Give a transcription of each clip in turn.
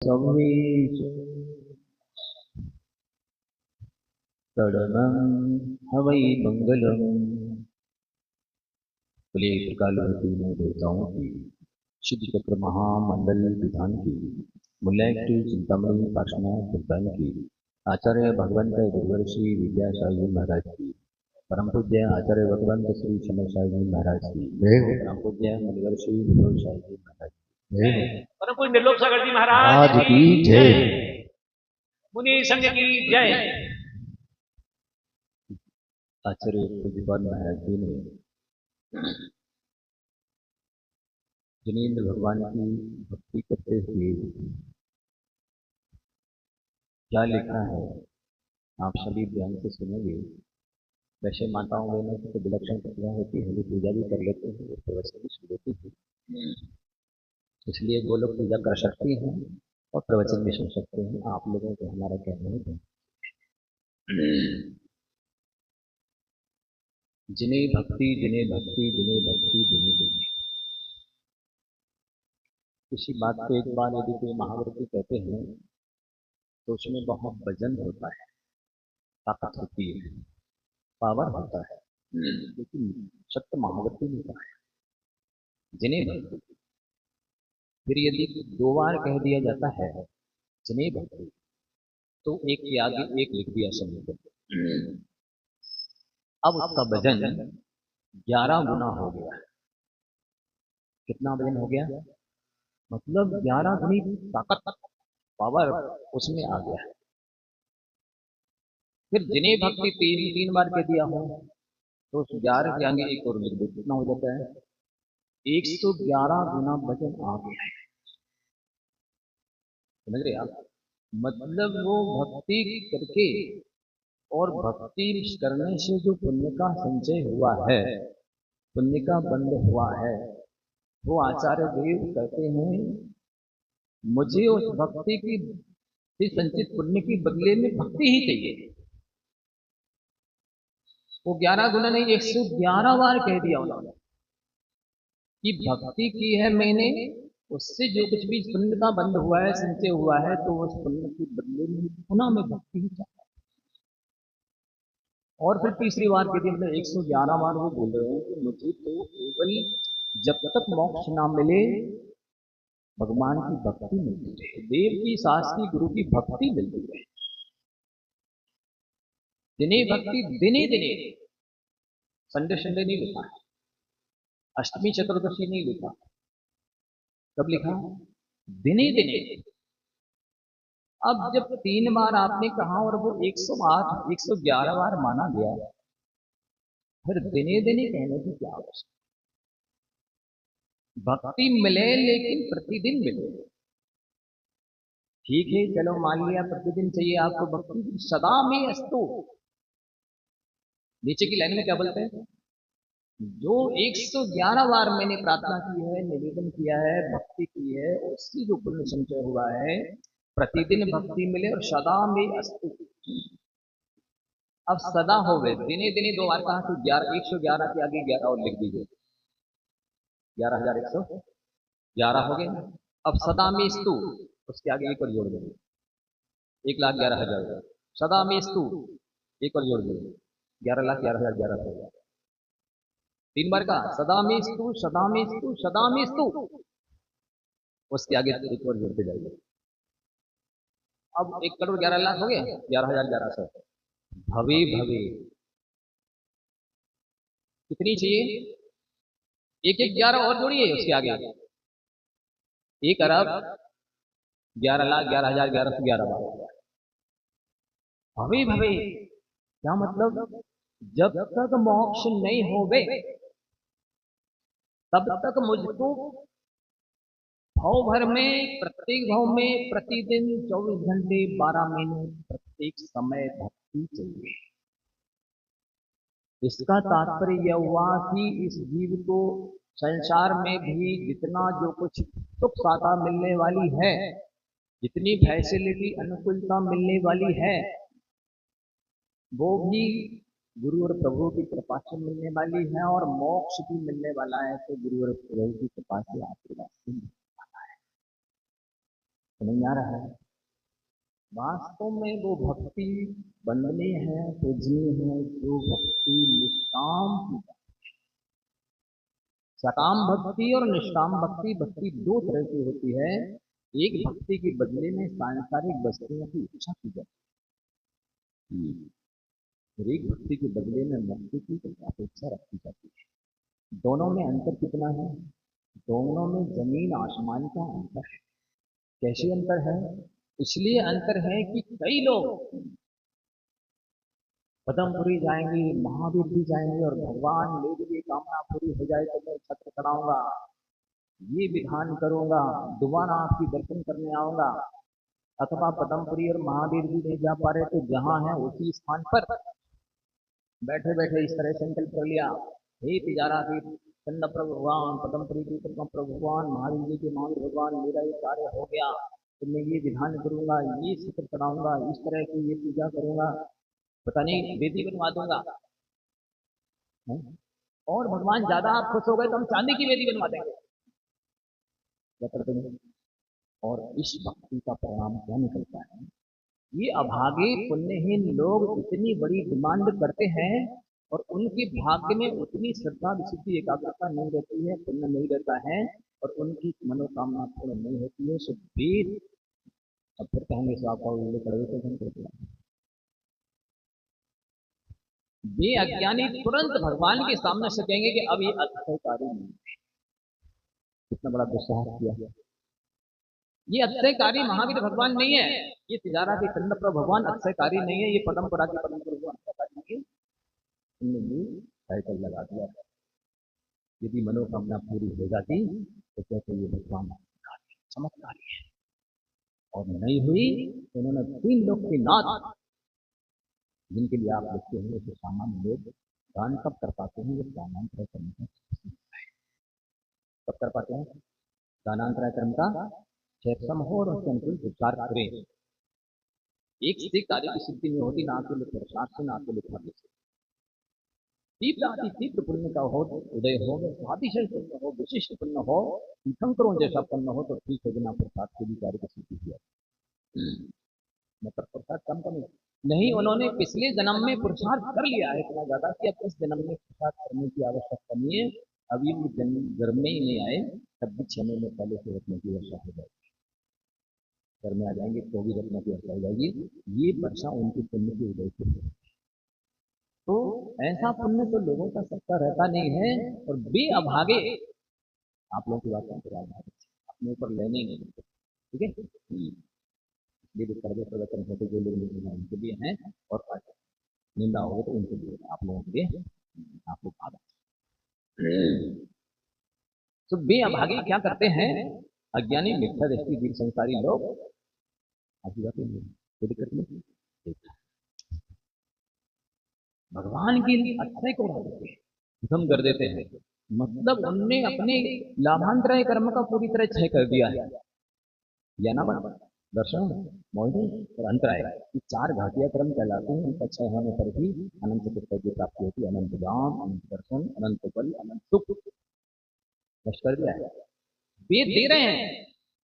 सर्वेश तड़नं हवै मंगलम। बोले त्रिकालवती में देवताओं की शुद्ध चक्र महामंडल विधान की मुल्लायक्टू चिंतामणि पार्श्वनाथ प्रधान की आचार्य भगवंत गुरुवर्षि विद्यासाई जी महाराज की परम पूज्य आचार्य भगवंत श्री चंद्रसाई जी महाराज की परम पूज्य मुनिवर्षि विनोद साई जी महाराज की परम पूज्य निर्लोक सागर जी महाराज की जय। मुनि संघ की जय। आचार्य पूज्यपाद महाराज जी ने जिनेन्द्र भगवान की भक्ति करते हुए क्या लिखा है आप सभी ध्यान से सुनेंगे। वैसे माताओं बहनों की तो विलक्षण प्रतिभा होती है, वो पूजा भी कर लेते हैं और प्रवचन भी सुन लेती है, इसलिए वो लोग पूजा कर सकती हैं और प्रवचन भी सुन सकते हैं। आप लोगों को हमारा कहना है जिन्हें भक्ति जिन्हें भक्ति जिन्हें भक्ति जिन्हें भक्ति। किसी बात को एक बार यदि कोई महाव्रती कहते हैं तो उसमें बहुत वजन होता है, ताकत होती है, पावर होता है, लेकिन सत्य महाव्रती नहीं कहा है जिन्हें भक्ति। फिर यदि दो बार कह दिया जाता है जिन्हें भक्ति तो एक के आगे एक लिख दिया समझ। अब उसका वजन 11 गुना हो गया है। कितना वजन हो गया? मतलब 11 गुनी ताकत, पावर उसमें आ गया है। फिर जिन्हें भक्ति तीन बार कह दिया हो तो उस 11 के आगे एक और लिख दो, कितना हो जाता है? 111 गुना वजन आ गया है। समझ रहे आप? मतलब वो भक्ति करके और भक्ति करने से जो पुण्य का संचय हुआ है, पुण्य का बंध हुआ है, वो आचार्य देव कहते हैं मुझे उस भक्ति की संचित पुण्य की बदले में भक्ति ही चाहिए। वो 11 गुना नहीं, 111 बार कह दिया उन्होंने कि भक्ति की है मैंने, उससे जो कुछ भी पुण्य का बंध हुआ है, संचय हुआ है, तो उस पुण्य के बदले में पुनः मैं भक्ति ही चाहता हूं। और फिर तीसरी बार कह दी, मतलब 111 बार वो बोल रहे हैं कि मुझे तो केवल जब तक मोक्ष ना मिले भगवान की भक्ति मिलती रहे, देव की सास की गुरु की भक्ति मिलती रहे। दिने भक्ति दिने दिने, संडे संडे नहीं लिखा है, अष्टमी चतुर्दशी नहीं लिखा, कब लिखा? दिने दिने। अब जब 3 बार आपने कहा और वो 108 111 बार माना गया, फिर दिने दिने कहने की क्या आवश्यकता? भक्ति मिले लेकिन प्रतिदिन मिले। ठीक है, चलो मान लिया प्रतिदिन चाहिए आपको भक्ति, सदा में अस्तु। नीचे की लाइन में क्या बोलते हैं? जो 111 बार मैंने प्रार्थना की है, निवेदन किया है, भक्ति की है, उसकी जो पुण्य संचय हुआ है, प्रतिदिन भक्ति मिले और सदा में अस्तु। अब सदा हो गए, दिने दिने 2 बार कहा तो 111 के आगे 11 और लिख दीजिए, 11,111 हो गए। अब सदा में स्तु, उसके आगे एक और जोड़ देंगे, 1,11,000। सदा में स्तु, एक और जोड़ देंगे, 11,11,11 हो गया। 3 बार कहा सदा में स्तु, सदा में स्तु, सदा में स्तु, उसके आगे एक और जोड़ते जाइए। अब 1,11,00,000 हो गया, 11,1100। भवे भवे कितनी चाहिए? एक 11 और जोड़िए उसके आगे, 1,11,11,11,11 बार। भवे भवे क्या मतलब? जब तक मोक्ष नहीं होवे तब तक मुझको भाव भर में, प्रत्येक भाव में, प्रतिदिन 24 घंटे 12 महीने प्रत्येक समय भक्ति चाहिए। इसका तात्पर्य यह हुआ कि इस जीव को संसार में भी जितना जो कुछ सुख साता मिलने वाली है, जितनी फैसिलिटी अनुकूलता मिलने वाली है, वो भी गुरु और प्रभु की कृपा से मिलने वाली है, और मोक्ष भी मिलने वाला है तो गुरु और प्रभु की कृपा से आशीर्वाद से मिलने वाला है। नहीं आ रहा है। वास्तव में वो भक्ति वंदनीय है, पूजनीय है, जो भक्ति निष्काम की जाती है। सकाम भक्ति और निष्काम भक्ति, भक्ति दो तरह की होती है। एक भक्ति के बदले में सांसारिक वस्तुओं की इच्छा की जाती है, और एक भक्ति के बदले में मुक्ति की अपेक्षा रखी जाती है। दोनों में अंतर कितना है? दोनों में जमीन आसमान का अंतर है। कैसे अंतर है? इसलिए अंतर है कि कई लोग पदमपुरी जाएंगे, महावीर भी जाएंगे, और भगवान मेरी ये कामना पूरी हो जाए तो मैं छत्र चढ़ाऊंगा, ये विधान करूंगा, दोबारा आपकी दर्शन करने आऊंगा। अथवा पदमपुरी और महावीर भी नहीं जा पा रहे तो जहां है उसी स्थान पर बैठे बैठे इस तरह संकल्प कर लिया, हे तिजारा की चंद प्रभु भगवान, पदमपुरी के प्रभु भगवान, महावीर जी के महावीर भगवान, मेरा ये कार्य हो गया तो मैं ये विधान करूंगा, ये शिखर चढ़ाऊंगा, इस तरह की ये पूजा करूंगा, पता नहीं वेदी बनवा दूंगा। और भगवान ज्यादा आप खुश हो गए तो हम चांदी की वेदी बनवा देंगे, क्या करते हैं? और इस भक्ति का परिणाम क्या निकलता है? ये अभागे पुण्यहीन लोग इतनी बड़ी डिमांड करते हैं और उनके भाग्य में उतनी श्रद्धा विशुद्धि एकाग्रता नहीं रहती है, पुण्य नहीं रहता है, और उनकी मनोकामना पूर्ण नहीं होती है। सो वेद, अब फिर कहेंगे कड़वे से करते हैं, वे अज्ञानी तुरंत भगवान के सामने से कहेंगे कि अब ये अक्षयकारी नहीं है। कितना बड़ा दुस्साहस किया। ये अक्षयकारी महावीर भगवान नहीं है, ये तिजारा के चंद्र प्रभु भगवान अक्षयकारी नहीं है, ये पदमपुरा के पदमपुर भगवान अक्षयकारी नहीं है। इनने ये टाइटल लगा दिया है। यदि मनोकामना पूरी हो जाती तो कहते ये भगवान चमत्कारी है, और नहीं हुई तो उन्होंने 3 लोग के नाथ, जिनके लिए आप लिखते हैं तो सामान्य लोग दान कब कर पाते हैं? जब दानांतरण करने का, कब कर पाते हैं? दानांतरण कर्म का क्षेत्रम हो और उसके अनुकूल उपचार करें। एक से कार्य की सिद्धि में होती, ना केवल पुरुषार्थ से, ना केवल भाग्य से। तीव्र पुण्य का हो उदय हो, अतिशय पुण्य हो, विशिष्ट पुण्य हो, तीर्थंकरों जैसा पुण्य हो तो ठीक है, बिना पुरुषार्थ के भी कार्य की सिद्धि किया। मतलब पुरुषार्थ कम कम नहीं, उन्होंने पिछले जन्म में पुरुषार्थ कर लिया है इतना ज्यादा कि अब इस जन्म में पुरुषार्थ करने की आवश्यकता नहीं है। अभी वो घर में ही नहीं आए तब भी 6 महीने पहले से रखने की वर्षा हो जाएगी, घर में आ जाएंगे तो भी रखने की वर्षा हो जाएगी। ये वर्षा उनकी पुण्य की उदय से है। तो ऐसा पुण्य तो लोगों का सबका रहता नहीं है, और बे अभागे, आप लोगों की बात अपने ऊपर लेने नहीं देते, ठीक है? ये जो सर्वे प्रवचन होते जो लोग नहीं उनके लिए हैं, और निंदा हो तो उनके लिए, आप लोगों के लिए, आप लोग आधा। तो बे अभागे क्या करते हैं? अज्ञानी मिथ्या दृष्टि दीर्घ संसारी लोग ऐसी बातें नहीं, कोई दिक्कत नहीं, भगवान की अक्षय को खत्म कर देते हैं। मतलब उनने अपने लाभांतराय कर्म का पूरी तरह क्षय कर दिया है, या ना बना दर्शन मोहिनी और अंतराय, ये 4 घाटिया कर्म कहलाते हैं। इनका क्षय होने पर भी अनंत चतुर्थ की प्राप्ति होती है, अनंत दान, अनंत दर्शन, अनंत बल, अनंत सुख। नष्ट कर दिया है, वेद दे रहे हैं,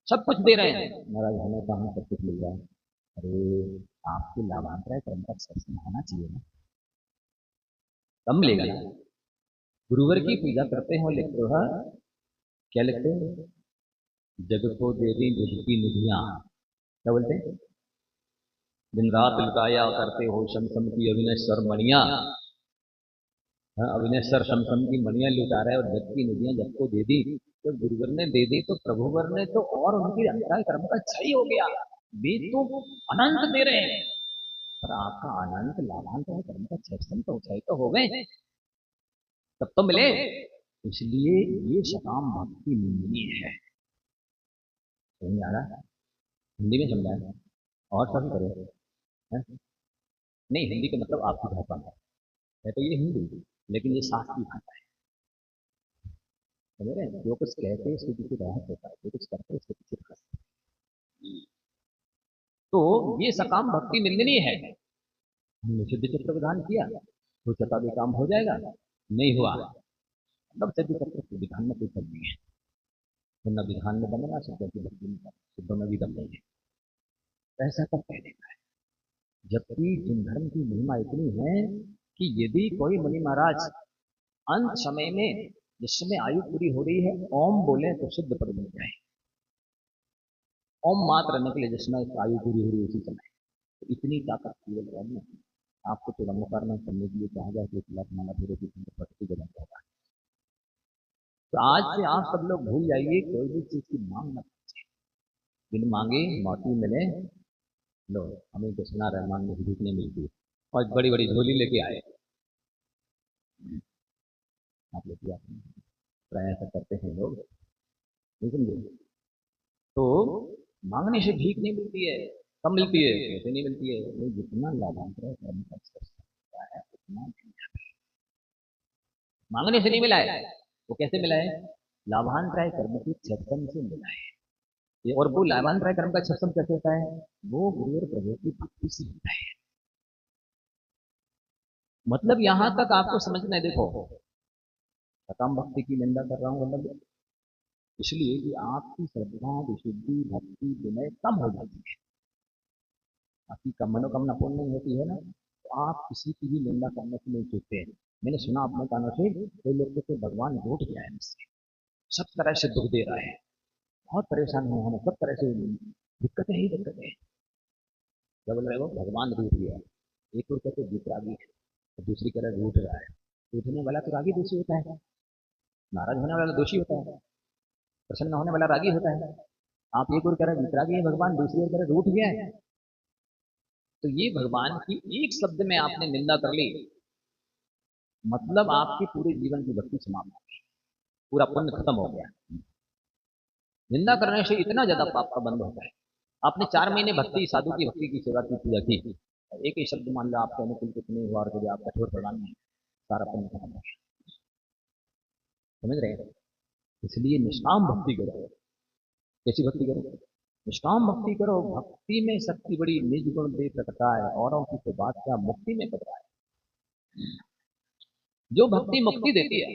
सब कुछ दे रहे हैं, महाराज हमें कहाँ सब कुछ मिल रहा है? अरे आपके लाभांतराय कर्म का क्षय होना चाहिए ना, कम मिलेगा ना। गुरुवर की पूजा करते हो, लिखते हो क्या लिखते हैं? जग को दे दी जग की निधियां, क्या बोलते हैं? दिन रात लुटाया करते हो शमशम की अविनेश्वर मणिया। अविनेश्वर शमशम की मणियां लुटा रहे और जग की निधियां जग को दे दी। तो गुरुवर ने दे दी तो प्रभुवर ने तो, और उनकी अंतराय कर्म का क्षय हो गया। वे तो अनंत दे रहे हैं, पर आपका अनंत लाभांतराय कर्म का क्षय तो हो गए, तब तो मिले। इसलिए ये सकाम भक्ति निंदनीय है। समझ आ रहा? हिंदी में समझाया और सब करो है? नहीं, हिंदी का मतलब आपकी भाषा है तो ये हिंदी, लेकिन ये शास्त्रीय भाषा है। समझ रहे हैं? जो कुछ कहते हैं उसके पीछे रहस्य होता है, जो कुछ करते हैं उसके पीछे रहस्य। तो ये सकाम भक्ति निंदनीय है। हमने सिद्ध चक्र विधान किया तो चता भी काम हो जाएगा, नहीं हुआ तब सिद्ध चक्र विधान में कोई फल नहीं है। तो न विधान में दम है, ना शब्दों की भक्ति में, शब्दों में भी दम नहीं है। ऐसा तो कह देता है। जबकि जिन धर्म की महिमा इतनी है कि यदि कोई मुनि महाराज अंत समय में, जिस समय आयु पूरी हो रही है, ओम बोले तो सिद्ध पद मिल जाए। ओम मात्र निकले जिस समय आयु पूरी हो रही है उसी समय। तो इतनी ताकत केवल ओम में। आपको तो रंगोपारण करने के लिए कहा जाए कि माला फेरे की प्रकृति जगह होगा। तो आज से आप सब लोग भूल जाइए कोई भी चीज की मांग मत कीजिए। बिन मांगे मौती मिले, लो हमें तो सुना रहमान में भूख नहीं मिलती और बड़ी बड़ी झोली लेके आए। आप लोग प्राय ऐसा करते हैं लोग, नहीं समझे? तो मांगने से भीख नहीं मिलती है, कब मिलती है? कैसे नहीं मिलती है? नहीं, जितना लाभांतर कर्म कर सकता है उतना मांगने से नहीं मिला है। वो कैसे मिला है? लाभांतराय कर्म की छप्पन से मिला है ये। और वो लाभांतराय कर्म का छप्पन कैसे होता है? वो गुरु और प्रभु की भक्ति से होता है। मतलब यहां तक आपको समझना है। देखो, सकाम भक्ति की निंदा कर रहा हूं मतलब इसलिए कि आपकी श्रद्धा, विशुद्धि, भक्ति, विनय कम हो जाती है। आपकी मनोकामना पूर्ण नहीं होती है ना, तो आप किसी की भी निंदा करने से नहीं चूकते हैं। मैंने सुना अपने कानों से कई लोग तो भगवान रूठ गया है मुझसे, सब तरह से दुख दे रहा है, बहुत परेशान है, हमें सब तरह से दिक्कतें ही दिक्कतें। क्या बोल रहे हो? भगवान रूठ गया। एक और कहते वितरागी है, और दूसरी कह रहे रूठ रहा है। रूठने वाला तो रागी दोषी होता है, नाराज होने वाला दोषी होता है, प्रसन्न होने वाला रागी होता है। आप एक और कह रहे वितरागी है भगवान, दूसरी ओर कह रहे रूठ गया है। तो ये भगवान की एक शब्द में आपने निंदा कर ली, मतलब आपके पूरे जीवन की भक्ति समाप्त हो गई, पूरा पुण्य खत्म हो गया। निंदा करने से इतना ज्यादा पाप का बंद होता है। आपने 4 महीने भक्ति, साधु की भक्ति की सेवा की, पूजा की, एक ही शब्द मान लो आपके अनुकूल कितने हुआ, और आप कठोर प्रदान में सारा पुण्य खत्म हो गया। समझ रहे हैं? इसलिए निष्काम भक्ति करो। कैसी भक्ति करो? निष्काम भक्ति करो। भक्ति में शक्ति बड़ी निज गुण दे सकता है, औरों की तो बात क्या, मुक्ति में बदला है। जो भक्ति मुक्ति देती है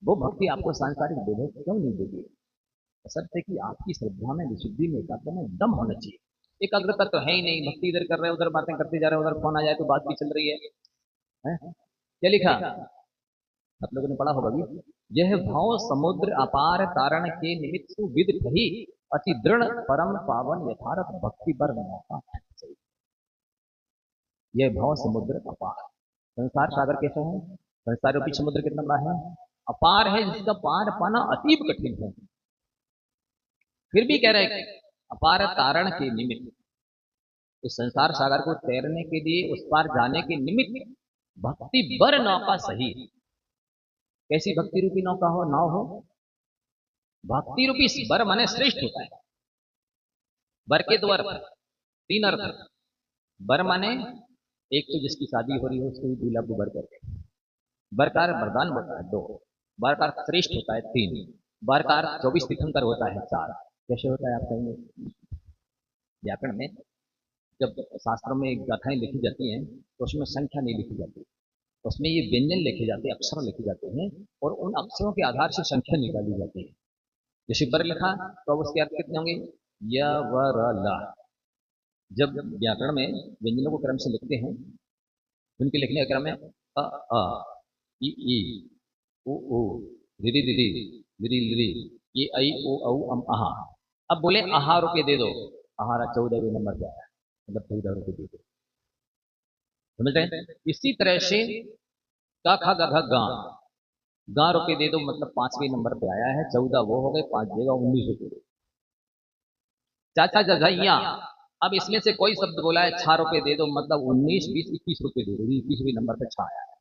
वो भक्ति आपको सांसारिक बोध क्यों नहीं देगी? बशर्ते कि आपकी श्रद्धा में, विशुद्धि में, एकाग्रता में दम होना चाहिए। एकाग्रता तो है ही नहीं, भक्ति इधर कर रहे हैं, उधर बातें करते जा रहे हैं, उधर फोन आ जाए तो बात भी चल रही है, क्या लिखा आप लोगों ने पढ़ा होगा भी, यह भाव समुद्र अपार कारण के निमित्त विद कही अति दृढ़ परम पावन यथार्थ भक्ति पर मौका चाहिए। यह भाव समुद्र अपार, संसार सागर कैसा है? संसार रूपी समुद्र कितना बड़ा है? अपार है, जिसका पार पाना अतीब कठिन है। फिर भी कह रहे हैं अपार तारण के निमित्त, इस संसार सागर को तैरने के लिए, उस पार जाने के निमित्त भक्ति बर नौका सही। कैसी भक्ति रूपी नौका हो, नाव हो? भक्ति रूपी बर माने श्रेष्ठ होता है। बर के 2 अर्थ, 3 अर्थ। बर माने एक तो जिसकी शादी हो रही है उसको ही दूल्हा को बर करते हैं। बर का वरदान होता है 2, बर का श्रेष्ठ होता है 3, बर का 24 तीर्थंकर होता है 4। कैसे होता है आप कहेंगे? व्याकरण में जब शास्त्रों में गाथाएं लिखी जाती हैं तो उसमें संख्या नहीं लिखी जाती, उसमें ये व्यंजन लिखे जाते हैं, अक्षर लिखे जाते हैं, और उन अक्षरों के आधार से संख्या निकाली जाती है। जैसे बर लिखा तो अब उसके अर्थ कितने होंगे? य व र ला। जब व्याकरण में व्यंजनों को क्रम से लिखते हैं, उनके लिखने का क्रम है अ आ ई ई उ उ रि रि रि रि, ये आई ओ औ अम आहा। अब बोले आहा रुपये दे दो, आहारा 14वें नंबर पे आया, मतलब 14 रुपये दे दो। समझ रहे हैं? इसी तरह से का खा गा घा गा, गा रुपये दे दो, मतलब 5वें नंबर पे आया है, 14 वो हो गए, 5 देगा 19 रुपये। चाचा जझैया, अब इसमें से कोई शब्द बोला है 6 रुपये दे दो, मतलब 19, 20, 21 रुपये दे दो, 21वें नंबर पे 6 आया है।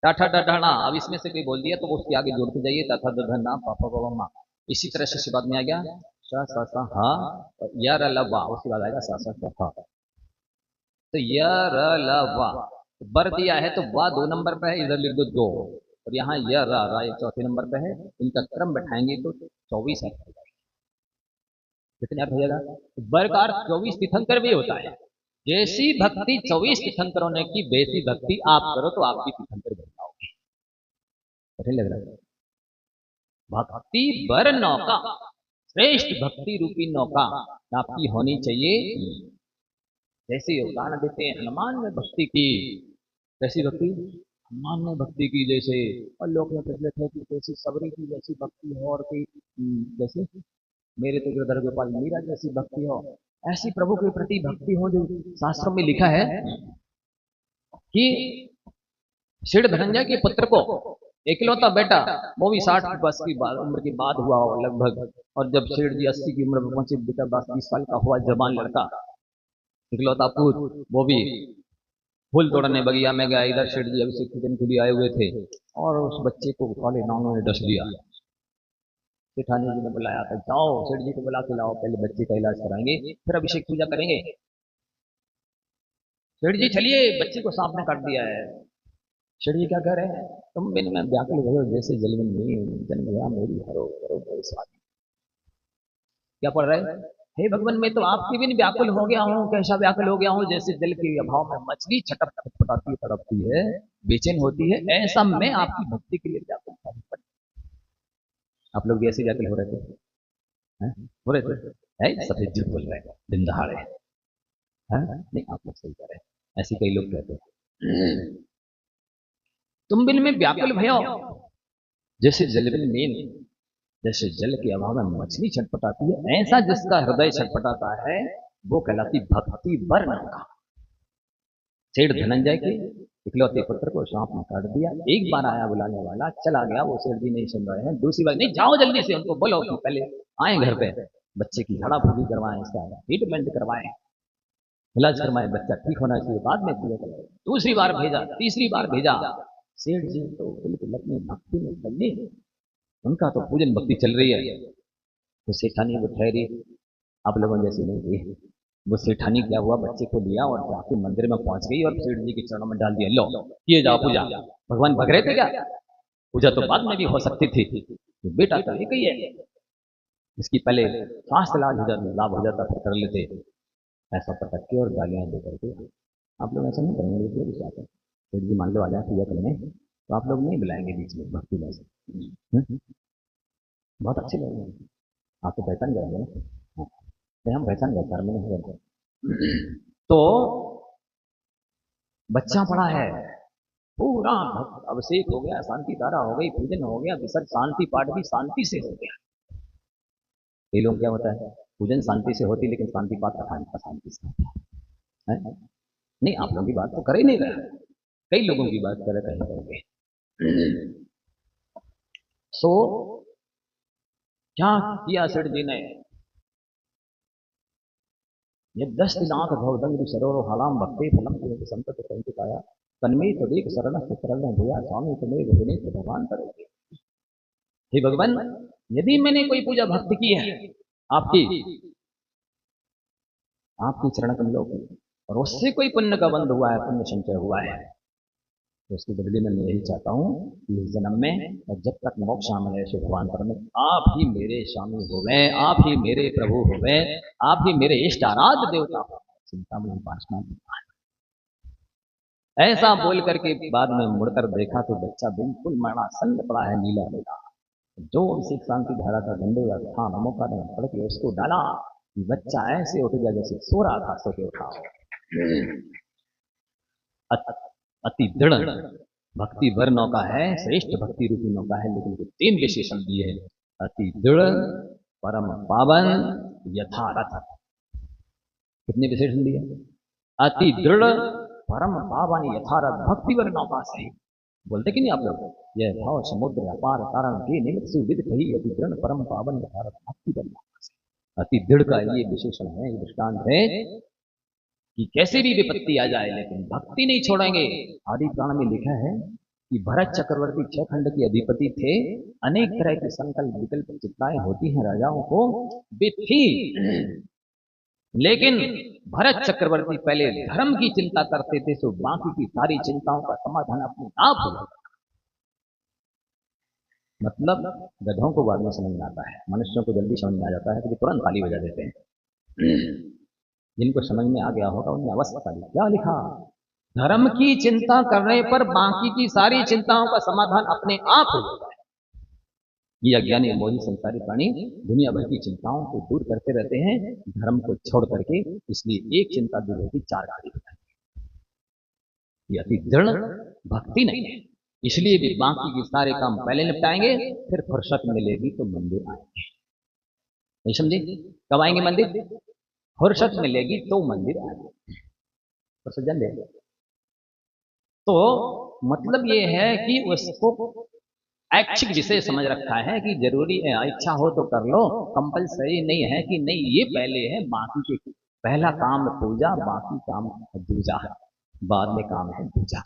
टाठा डढ़ना, अब इसमें से कोई बोल दिया तो उसके आगे जोड़ते जाइए, टाठा डढ़ना पापा बाबा माँ। इसी तरह से बाद में आ गया सा सा सा हा, और या र ल वा, उसके बाद आएगा सा सा सा हा। तो य र ल वा, बर दिया है तो वा 2 नंबर पे है, इधर लिख दो 2, और यहाँ य र रा 4 नंबर पे है। इनका क्रम बैठाएंगे तो 24 अर्थ हो जाएगा। कितने अर्थ हो जाएगा? बर का अर्थ 24 तीर्थंकर भी होता है। जैसी भक्ति 24 तीर्थंकरों ने की, वैसी भक्ति आप करो तो आपकी तीर्थंकर बन जाओगे। कठिन लग रहा है? भक्ति बर नौका, श्रेष्ठ भक्ति रूपी नौका आपकी होनी चाहिए। जैसे उदाहरण देते हैं हनुमान ने भक्ति की, कैसी भक्ति? हनुमान ने भक्ति की जैसे, और लोग में प्रचलित है कि जैसी सबरी की जैसी भक्ति हो, और कोई जैसे मेरे तो गिरधर गोपाल मीरा जैसी भक्ति हो, ऐसी प्रभु के प्रति भक्ति हो जो शास्त्रों में लिखा है कि सिर धनंजय के पुत्र को इकलौता बेटा, वो भी 60 वर्ष की उम्र के बाद हुआ हो लगभग, और जब सेठ जी 80 की उम्र में पहुंचे, बेटा 20 साल का हुआ जवान लड़का, इकलौता पुत्र, वो भी फूल तोड़ने बगिया में गया। इधर सेठ जी अभिषेक पूजन के लिए आए हुए थे, और उस बच्चे को काले नांगों ने डस दिया। सेठानी जी ने बुलाया था, जाओ सेठ जी को बुला के लाओ, पहले बच्चे का इलाज कराएंगे फिर अभिषेक पूजा करेंगे। सेठ जी चलिए, बच्चे को सांप ने काट दिया है। सेठ जी क्या कह रहे हैं? तुम बिन में व्याकुल भयो जैसे जल में जन्म गया मेरी हरो हरो मेरे साथ। क्या पढ़ रहे हैं? हे भगवान, मैं तो आपके बिन व्याकुल हो गया हूँ। कैसा व्याकुल हो गया हूँ? जैसे जल के अभाव में मछली छटपटाती तड़पती है, बेचैन होती है, ऐसा मैं आपकी भक्ति के लिए व्याकुल था। आप लोग भी ऐसे व्याकुल हो रहे थे? हो रहे थे? सफेद झूठ बोल रहे हैं, दिन दहाड़े। नहीं, आप लोग सही कह रहे हैं, ऐसे कई लोग कहते हैं। तुम बिन में व्याकुल भयो जैसे जल बिन नीन, जैसे जल के अभाव में मछली छटपटाती है, ऐसा जिसका हृदय छटपटाता है वो कहलाती भक्ति बर नौका। सेठ धनंजय के इकलौते पुत्र को सांप ने काट दिया। एक बार आया बुलाने वाला, चला गया, वो सेठ जी नहीं सुन रहे हैं। दूसरी बार, नहीं जाओ जल्दी से, उनको बोलो कि पहले आए घर पे, बच्चे की झाड़ा फूकी करवाएं, इसका ट्रीटमेंट करवाएं, इलाज करवाएं, बच्चा ठीक होना चाहिए, बाद में पूजा करें। दूसरी बार भेजा, तीसरी बार भेजा। सेठ जी तो बिल्कुल अपनी भक्ति में लगे, उनका तो पूजन भक्ति चल रही है। तो सेठानी वो ठहरी, आप लोगों जैसे नहीं थी। वो सेठानी क्या हुआ, बच्चे को लिया और जाके मंदिर में पहुंच गई और सेठ जी के चरणों में डाल दिया, लो किए जाओ पूजा। भगवान भग रहे थे क्या? पूजा तो बाद में भी हो सकती थी, तो बेटा तो एक ही है, इसकी पहले स्वास्थ्य लाभ हो जाता, फिर कर लेते। ऐसा पटक के और गालियां दे करके आप लोग ऐसा नहीं करेंगे। सेठ जी मान लो आ जाए पूजा करने, तो आप लोग नहीं बुलाएंगे बीच में भक्ति में से। बहुत अच्छे लोग हैं, आप तो पहचान जाएंगे ना। हम पहचान गए, घर में नहीं गए। तो बच्चा पड़ा है, पूरा अभिषेक हो गया, शांति धारा हो गई, पूजन हो गया, विसर्जन शांति पाठ भी शांति से हो गया। ये लोग क्या होता है, पूजन शांति से होती लेकिन शांति पाठ अशांति से होता है। नहीं, आप लोगों की बात तो कर ही नहीं रहे, कई लोगों की बात कर रहे। सो क्या किया सेठ जी ने? ये 10 दिनांक भवदंग सरोवर हलाम भक्ति फलम के संतत संचित आया तन्मय तदेक शरण से शरण भूया स्वामी तुम्हें विनीत भगवान करोगे। हे भगवान, यदि मैंने कोई पूजा भक्ति की है आपकी चरण कमलों की, और उससे कोई पुण्य का बंध हुआ है, पुण्य संचय हुआ है, तो उसके बदले में मैं यही चाहता हूँ कि इस जन्म में और जब तक मोक्ष शामिल है भगवान पर में आप ही मेरे स्वामी हो गए, आप ही मेरे प्रभु हो गए, आप ही मेरे इष्ट आराध्य देवता हो। चिंतामणि पार्षद ऐसा बोल करके बाद में मुड़कर देखा तो बच्चा बिल्कुल मरणासन्न पड़ा है, नीला नीला। जो अभिषेक शांति धारा का गंडे था नमोका ने पड़ के उसको डाला, बच्चा ऐसे उठ गया जैसे सो रहा था, सो के उठा। अति दृढ़ भक्ति वर नौका है, श्रेष्ठ भक्ति रूपी नौका है, लेकिन 3 विशेषण दिए हैं। अति दृढ़, परम पावन, यथारथ। कितने विशेषण दिए? अति दृढ़, परम पावन, यथारथ। भक्ति वर नौका से बोलते कि नहीं आप लोग, यह भाव समुद्र अपार तारण के निमित्त सुविद कही अति दृढ़ परम पावन यथारथ भक्ति वर नौका से। अति दृढ़ का ये विशेषण है, दृष्टांत है कि कैसे भी विपत्ति आ जाए लेकिन भक्ति नहीं छोड़ेंगे। आदि पुराण में लिखा है कि भरत चक्रवर्ती 6 खंड के अधिपति थे। अनेक तरह के संकल्प विकल्प चिंताएं होती हैं राजाओं को भी थी, लेकिन भरत चक्रवर्ती पहले धर्म की चिंता करते थे, तो बाकी की सारी चिंताओं का समाधान अपने आप हो जाता। मतलब गधों को बाद में समझ में आता है, मनुष्यों को जल्दी समझ में आ जाता है कि तुरंत ताली बजा देते हैं। जिनको समझ में आ गया होगा उनने अवश्य ताली। क्या लिखा? धर्म की चिंता करने पर बाकी की सारी चिंताओं का समाधान अपने आप हो जाता है। ये अज्ञानी मोही संसारी प्राणी दुनिया भर की चिंताओं को दूर करते रहते हैं, धर्म को छोड़ करके। इसलिए एक चिंता दूर होती, चार गाड़ी होती। ये अति दृढ़ भक्ति नहीं है। इसलिए भी बाकी के सारे काम पहले निपटाएंगे, फिर फुर्सत मिलेगी तो मंदिर आएंगे। नहीं समझे? कब आएंगे मंदिर? फुर्सत मिलेगी तो मंदिर आएंगे। फुर्सत जान लेंगे। तो मतलब ये है कि उसको ऐच्छिक विषय समझ रखा है कि जरूरी है, इच्छा हो तो कर लो, कंपलसरी नहीं है कि नहीं ये पहले है, बाकी के पहला काम पूजा, बाकी काम दूजा, बाद में काम है दूजा।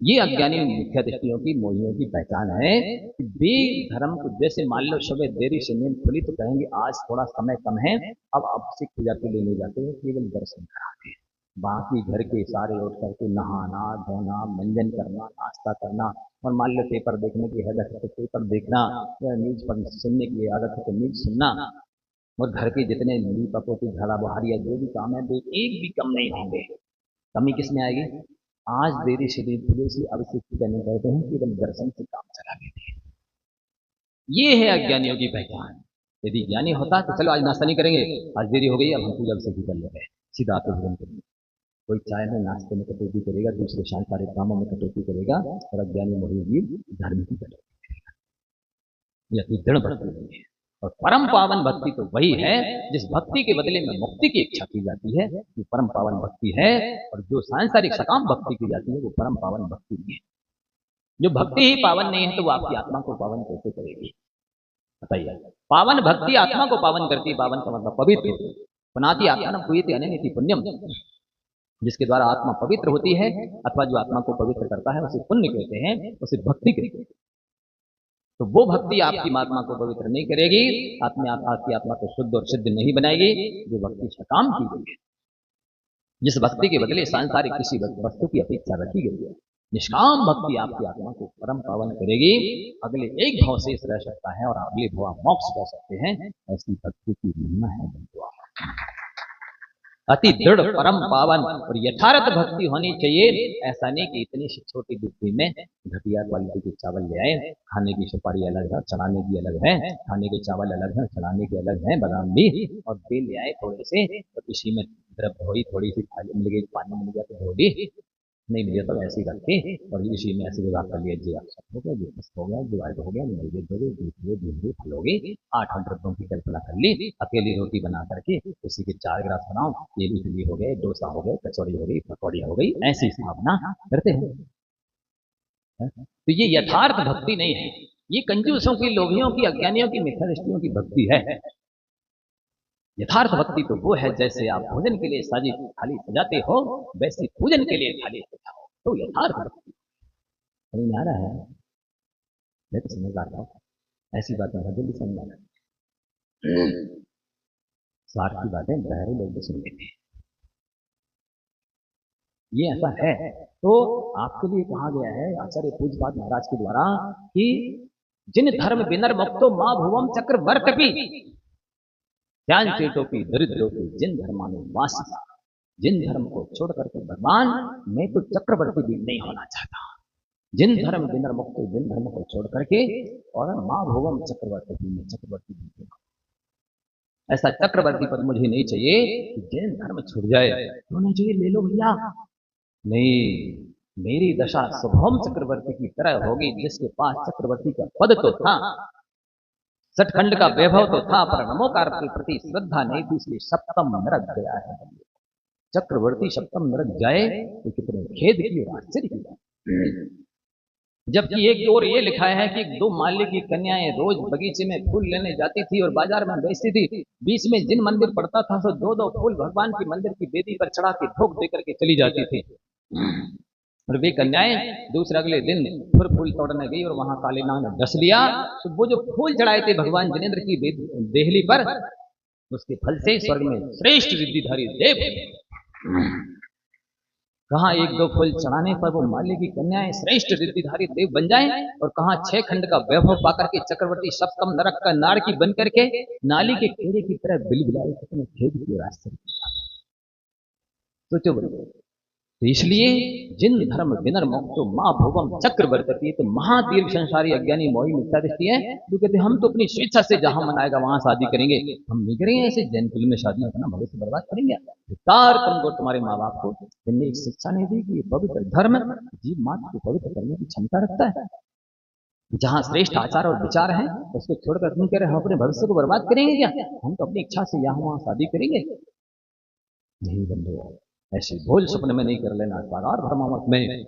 ये अज्ञानी मिथ्या दृष्टियों की, मोहियों की पहचान है कि वे धर्म को, जैसे मान लो सुबह देरी से नींद खुली तो कहेंगे आज थोड़ा समय कम है, अब आवश्यक पूजा के लिए नहीं जाते हैं, केवल दर्शन कराते हैं। बाकी घर के सारे उठ करके नहाना धोना, मंजन करना, नाश्ता करना, और मान लो पेपर देखने की आदत है तो पेपर देखना, या न्यूज पर सुनने की आदत है तो न्यूज सुनना, और घर के जितने ली पपोती झाड़ा बहारी या जो भी काम है वे एक भी कम नहीं होंगे। कमी किसमें आएगी? आज देरी से देरी खुले, इसलिए आवश्यक करने पड़ते हैं कि एकदम दर्शन से काम चला लेते हैं। ये है अज्ञानियों की पहचान। यदि ज्ञानी होता तो चलो आज नाश्ता नहीं करेंगे, आज देरी हो गई, अब हम पूजा से भी कर लेते हैं, सीधा आते भोजन करेंगे। कोई चाय में नाश्ते में कटौती करेगा, दूसरे सांसारिक कामों में कटौती करेगा, और अज्ञानी मोहजीब धर्म की कटौती करेगा। यह दृढ़ भक्ति नहीं है। और परम पावन भक्ति तो वही है जिस भक्ति के बदले में मुक्ति की इच्छा की जाती है, ये परम पावन भक्ति है। और जो सांसारिक सकाम भक्ति की जाती है वो परम पावन भक्ति नहीं है। जो भक्ति ही पावन नहीं है तो वो आपकी आत्मा को पावन कैसे करेगी? बताइए। पावन भक्ति आत्मा को पावन करती है। पावन का मतलब पवित्र। पुनाति आत्मा पुनीति अनन्यति पुण्यम, जिसके द्वारा आत्मा पवित्र होती है अथवा जो आत्मा को पवित्र करता है उसे पुण्य कहते हैं, उसे भक्ति कहते हैं। तो वो भक्ति आपकी आत्मा को पवित्र नहीं करेगी, आपकी आत्मा को शुद्ध और सिद्ध नहीं बनाएगी, जो भक्ति सकाम की गई है, जिस भक्ति के बदले सांसारिक किसी वस्तु की अपेक्षा रखी गई है। निष्काम भक्ति आपकी आत्मा को परम पावन करेगी। अगले एक भाव शेष रह सकता है और अगले भाव मोक्ष कर सकते हैं। ऐसी भक्ति की महिमा है बंधुआ। अति दृढ़ परम पावन और यथार्थ भक्ति होनी चाहिए। ऐसा नहीं कि इतनी छोटी बुद्धि में घटिया क्वालिटी के चावल ले आए, खाने की सुपारी अलग है, चढ़ाने की अलग है, खाने के चावल अलग है, चढ़ाने के अलग है, बादाम भी, और तेल ले आए थोड़े से, और इसी में द्रव धोई, थोड़ी सी थाली मिल गई, पानी मिल गया तो धो दी, नहीं मिले तो ऐसे ही करके और इसी में ऐसे विभाग कर लिया, जी आप हो गया, जी हो गया, डिवाइड हो गया, नैवेद्य दूसरे फल हो गई, 8 द्रव्यों की कल्पना कर ली, अकेली रोटी बना करके उसी के 4 गिलास बनाओ, ये भी इडली हो गए, डोसा हो गए, कचौड़ी हो गई, पकौड़िया हो गई, ऐसी स्थापना करते हैं। तो ये यथार्थ भक्ति नहीं है, ये कंजूसों की, लोभियों की, अज्ञानियों की, मिथ्या दृष्टियों की भक्ति है। यथार्थ भक्ति तो वो है जैसे आप भोजन के लिए साजी थाली सजाते हो वैसे पूजन के लिए थाली सजाओ, तो यथार्थ भक्ति। समझ में आ रहा है? मैं तो समझ आता हूँ, ऐसी बातें जल्दी समझ आ रहा है। स्वार्थ की बातें बहरे लोग सुन लेते हैं, ये ऐसा है। तो आपके लिए कहा गया है आचार्य पूज्यपाद महाराज के द्वारा कि जिन धर्म विनर मुक्तो मां भुवम चक्रवर्ती, ध्यान चेटोपी दरिद्रोपी जिन धर्मानु वासिता, जिन धर्म को छोड़ करके भगवान मैं तो चक्रवर्ती भी नहीं होना चाहता, जिन धर्म विनर मुक्त, जिन धर्म को छोड़ करके, और मां भुवम चक्रवर्ती, में चक्रवर्ती भी ऐसा चक्रवर्ती पद मुझे नहीं चाहिए कि जिन धर्म छूट जाए तो नहीं चाहिए, ले लो भैया, नहीं, मेरी दशा शुभम चक्रवर्ती की तरह होगी जिसके पास चक्रवर्ती का पद तो था, सठखंड का वैभव तो था, पर नमोकार के प्रति श्रद्धा नहीं थी, इसलिए सप्तम नरक गया है। चक्रवर्ती सप्तम नरक जाए तो कितने खेद की और आश्चर्य की बात। जबकि एक ओर ये लिखा है कि 2 माली की कन्याएं रोज बगीचे में फूल लेने जाती थी और बाजार में बेचती थी, बीच में जिन मंदिर पड़ता था तो 2-2 फूल भगवान की मंदिर की वेदी पर चढ़ा के भोग दे करके चली जाती थी। और वे कन्याएं दूसरे अगले दिन फिर फूल तोड़ने गई और वहां काली नाग ने डस लिया, तो वो जो फूल चढ़ाए थे भगवान जिनेंद्र की देहली पर, उसके फल से स्वर्ग में श्रेष्ठ रिद्धिधारी देव, कहा 1-2 फूल चढ़ाने पर वो माली की कन्याएं श्रेष्ठ रिद्धिधारी देव बन जाएं, और कहा 6 खंड का वैभव पाकर के चक्रवर्ती सप्तम नरक का नारकी बन करके नाली के कीड़े की तरह बिलबिलाए, कितने खेद की और आश्चर्य की बात। सोचो बोलो, तो इसलिए जिन धर्म विनर मोक्षो माँ भुवम चक्रवर्ती, तो महादीर्घ संसारी अज्ञानी मोही मिथ्या दृष्टि है जो कहते हम तो अपनी स्वेच्छा से जहां मन आएगा वहां शादी करेंगे, हम नहीं करेंगे ऐसे जैन कुल में शादी करना, भविष्य बर्बाद करेंगे। बेकार तुमको तुम्हारे माँ बाप को तुमने एक शिक्षा नहीं दी कि पवित्र धर्म जीव मात्र को पवित्र करने की क्षमता रखता है। जहां श्रेष्ठ आचार और विचार हैं उसको छोड़कर तुम कह रहे हम अपने भविष्य को बर्बाद करेंगे क्या? हम तो अपनी इच्छा से यहाँ वहां शादी करेंगे। नहीं बंधु, ऐसे भूल सपने में नहीं कर लेना। साधार धर्मामत में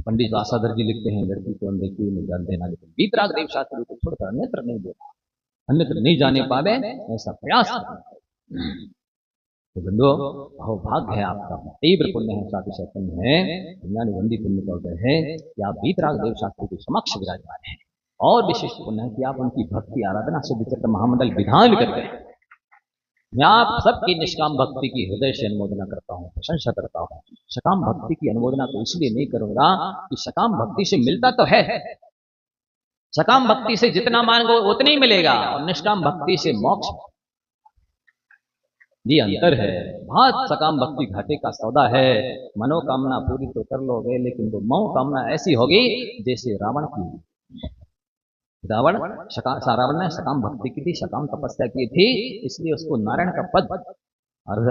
पंडित आसादर जी लिखते हैं, लड़की को अनदेखी में जान देना, लेकिन वीतराग देव शास्त्री को छोड़कर अन्यत्र नहीं देना, अन्यत्र नहीं जाने पावे ऐसा प्रयास करना। तो बंधु भाग्य है आपका, तीव्र पुण्य है, साथी चैतन्य है, ज्ञानवंदी पुण्य का उदय है कि आप वीतराग देव शास्त्री के समक्ष विराजमान है। और विशिष्ट पुण्य है कि आप उनकी भक्ति आराधना से विचित्र महामंडल विधान करते हैं। मैं आप सबकी निष्काम भक्ति की हृदय से अनुमोदना करता हूँ, प्रशंसा करता हूँ। सकाम भक्ति की अनुमोदना तो इसलिए नहीं करूंगा कि सकाम भक्ति से मिलता तो है, सकाम भक्ति से जितना मांगो उतना ही मिलेगा, और निष्काम भक्ति से मोक्ष ये अंतर है। बहुत सकाम भक्ति घाटे का सौदा है। मनोकामना पूरी तो कर लोगे, लेकिन वो मनोकामना ऐसी होगी जैसे रावण की। रावण ने सकाम भक्ति की थी, सकाम तपस्या की थी, इसलिए उसको नारायण का पद,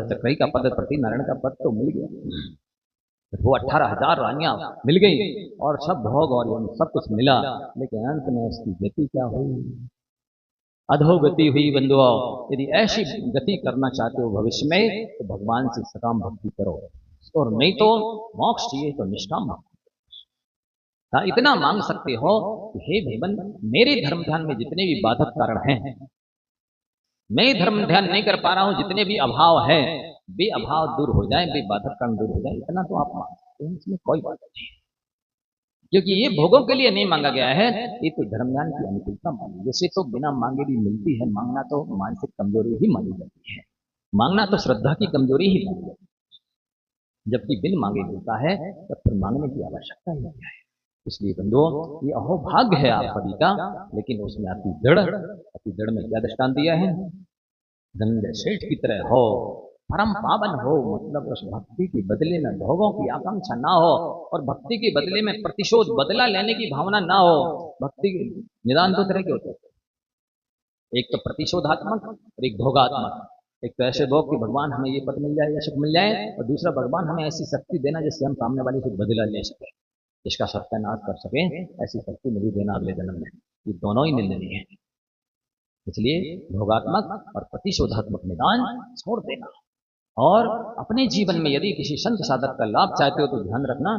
चक्रई का पद प्रति नारायण का पद तो मिल गया। वो 18,000 रानियां मिल गई और सब भोग और सब कुछ मिला, लेकिन अंत में उसकी गति क्या हुई? अधोगति हुई। बंधुओं, यदि ऐसी गति करना चाहते हो भविष्य में तो भगवान से सकाम भक्ति करो, और नहीं तो मोक्ष चाहिए तो निष्काम भक्ति। इतना मांग सकते हो कि हे भगवान, मेरे धर्म ध्यान में जितने भी बाधक कारण हैं, मैं धर्म ध्यान नहीं कर पा रहा हूं, जितने भी अभाव है वे अभाव दूर हो जाए, वे बाधक कारण दूर हो जाए, इतना तो आप मांग सकते हैं, इसमें कोई बात नहीं। क्योंकि ये भोगों के लिए नहीं मांगा गया है, ये तो धर्म ध्यान की अनुकूलता मांगी। जैसे तो बिना मांगे भी मिलती है, मांगना तो मानसिक कमजोरी ही मानी जाती है, मांगना तो श्रद्धा की कमजोरी ही मानी जाती है। जबकि बिन मांगे मिलता है, तब फिर मांगने की आवश्यकता ही नहीं है। इसलिए बंधुओं, ये अहोभाग्य है आप सभी का, लेकिन उसमें अति दृढ़ में क्या दृष्टांत दिया है? धनंजय सेठ की तरह हो, परम पावन हो, मतलब उस भक्ति के बदले में भोगों की आकांक्षा ना हो, और भक्ति के बदले में प्रतिशोध बदला लेने की भावना ना हो। भक्ति के निदान दो तरह के होते हैं, एक तो प्रतिशोधात्मक और एक भोगात्मक। एक तो ऐसे भोग कि भगवान हमें ये पद मिल जाए या सुख मिल जाए, और दूसरा भगवान हमें ऐसी शक्ति देना जिससे हम सामने वाले से बदला ले सके, इसका सत्यानाश कर सके, ऐसी शक्ति मुझे देना अगले जन्म में। ये दोनों ही निंदनीय है। इसलिए भोगात्मक और प्रतिशोधात्मक निदान छोड़ देना, और अपने जीवन में यदि किसी संत साधक का लाभ चाहते हो तो ध्यान रखना,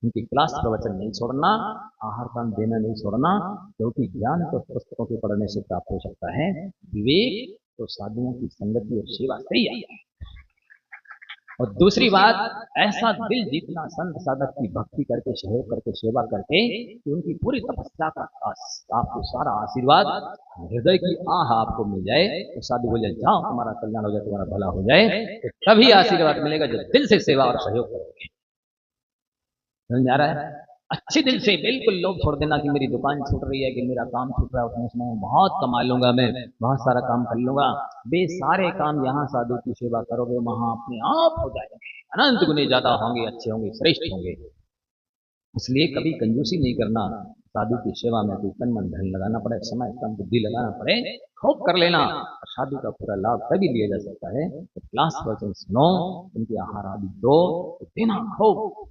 उनकी क्लास प्रवचन नहीं छोड़ना, आहार पान देना नहीं छोड़ना, क्योंकि ज्ञान तो पुस्तकों के पढ़ने से प्राप्त हो सकता है, विवेक तो साधुओं की संगति और सेवा से ही आता है। और दूसरी बात, ऐसा दिल जीतना संत साधक की भक्ति करके, सहयोग करके, सेवा करके कि उनकी पूरी तपस्या का आपको सारा आशीर्वाद, हृदय की आह आपको मिल जाए, तो साधु बोले जाओ तुम्हारा कल्याण हो जाए, तुम्हारा भला हो जाए, तो तभी आशीर्वाद मिलेगा जब दिल से सेवा और सहयोग करोगे। समझ आ रहा है? अच्छे दिल से बिल्कुल लोग छोड़ देना कि मेरी दुकान छूट रही है, कि मेरा काम छूट रहा है, उसमें मैं बहुत कमा लूंगा, मैं बहुत सारा काम कर लूंगा। वे सारे काम यहाँ साधु की सेवा करोगे वहां अपने आप हो जाएंगे, अनंत गुने ज्यादा होंगे, अच्छे होंगे, श्रेष्ठ होंगे। इसलिए कभी कंजूसी नहीं करना। साधु की सेवा में कोई तन मन धन लगाना पड़े, समय कम बुद्धि लगाना पड़े, खूब कर लेना। और साधु का पूरा लाभ तभी लिया जा सकता है तो क्लास वचन सुनो, उनके आहार आदि दो, देना खूब,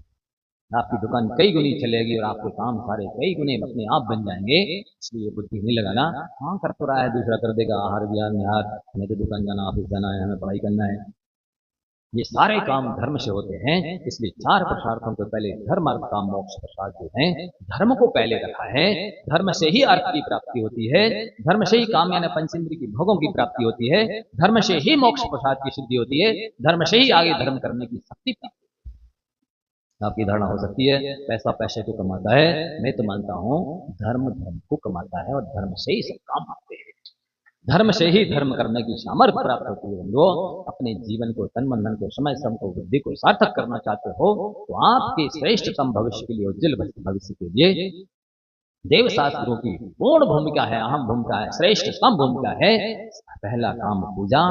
आपकी दुकान कई गुनी चलेगी और आपके काम सारे कई गुने अपने आप बन जाएंगे। इसलिए बुद्धि नहीं लगाना, हाँ कर तो रहा है, दूसरा कर देगा, आहार ज्ञान निहार, हमें तो दुकान जाना, ऑफिस जाना है, हमें पढ़ाई करना है, ये सारे काम धर्म से होते हैं। इसलिए 4 पुरुषार्थों के पहले धर्म, अर्थ, काम, मोक्ष पुरुषार्थ जो हैं, धर्म को पहले रखा है। धर्म से ही अर्थ की प्राप्ति होती है, धर्म से ही काम यानी पंचेंद्रिय की भोगों की प्राप्ति होती है, धर्म से ही मोक्ष पुरुषार्थ की सिद्धि होती है, धर्म से ही आगे धर्म करने की शक्ति प्राप्ति। आपकी धारणा हो सकती है पैसा पैसे को कमाता है, मैं तो मानता हूं धर्म धर्म को कमाता है, और धर्म से ही सब काम होते हैं, धर्म से ही धर्म करने की सामर्थ्य प्राप्त होती है। बंधुओं, अपने जीवन को, तन मन धन को, समय श्रम को, बुद्धि को सार्थक करना चाहते हो तो आपके श्रेष्ठतम भविष्य के लिए, उज्जवल भविष्य के लिए देव शास्त्रों की पूर्ण भूमिका है, अहम भूमिका है, श्रेष्ठतम भूमिका है। पहला काम पूजा,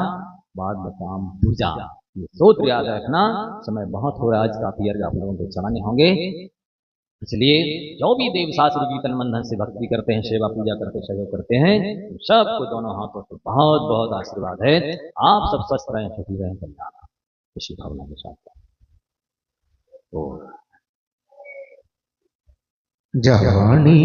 बाद में काम दूजा। ये सूत्र याद रखना। समय बहुत हो रहा है, आज काफी अर्घ आप लोगों को चढ़ाने होंगे, इसलिए जो भी देवशास्त्र की तन मन धन से भक्ति करते हैं, सेवा पूजा करते सहयोग करते हैं, सबको दोनों हाथों से बहुत बहुत आशीर्वाद है। आप सब स्वस्थ रहें, सुखी रहें, कल्याण इसी भावना के साथ। तो जवानी